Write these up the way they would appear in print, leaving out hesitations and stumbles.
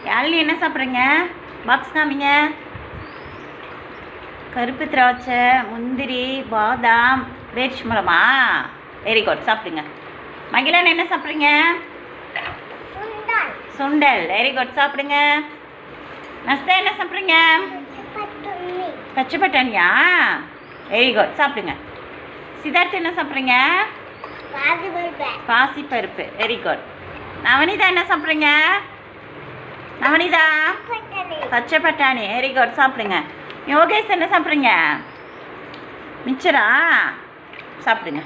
யாழினி என்ன சாப்பிட்றீங்க? பாக்ஸ் காமிங்க. கருப்பு திராட்சை, முந்திரி, பாதாம், பேரிச்சம்பழமா? வெரி குட், சாப்பிடுங்க. மகிழன் என்ன சாப்பிட்றீங்க? சுண்டல். வெரி குட், சாப்பிடுங்க. நஸ்தா என்ன சாப்பிட்றீங்க? பச்சை பட்டாணியா? வெரி குட், சாப்பிடுங்க. சித்தார்த் என்ன சாப்பிட்றீங்க? பாசிப்பருப்பு. Very good. நவனிதா என்ன சாப்பிட்றீங்க? நவனிதா பச்சை பட்டாணி. வெரி குட், சாப்பிடுங்க. யோகேஷ் என்ன சாப்பிட்றீங்க? மிச்சரா? சாப்பிடுங்க.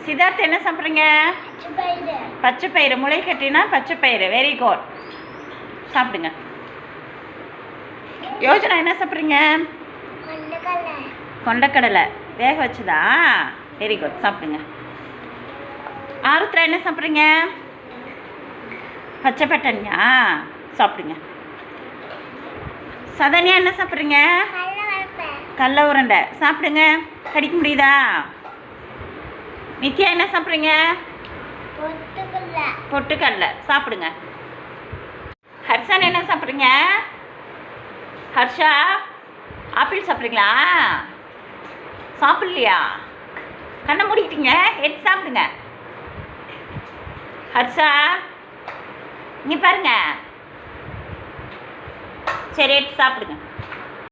சித்தார்த் என்ன சாப்பிட்றீங்க? பச்சை பயிறு. முளை கட்டினா பச்சை பயிறு. வெரி குட், சாப்பிடுங்க. யோஜனா என்ன சாப்பிட்றீங்க? கொண்டக்கடலை வேக வச்சுதா? வெரி குட், சாப்பிடுங்க. ஆருத்ரா என்ன சாப்பிட்றீங்க? பச்சை பட்டாணியா? சாப்பிடுங்க. சதன்யா என்ன சாப்பிட்றீங்க? கடல உருண்டை. சாப்பிடுங்க. கடிக்க முடியுதா? நித்யா என்ன சாப்பிட்றீங்க? பொட்டுக்கடலை. சாப்பிடுங்க. ஹர்ஷன் என்ன சாப்பிட்றீங்க? ஹர்ஷா ஆப்பிள் சாப்பிட்றீங்களா? சாப்பிட்லையா? கண்ணை மூடிக்கிட்டீங்க. எடுத்து சாப்பிடுங்க. ஹர்ஷா இங்கே பாருங்க. சரி, எடுத்து சாப்பிடுங்க.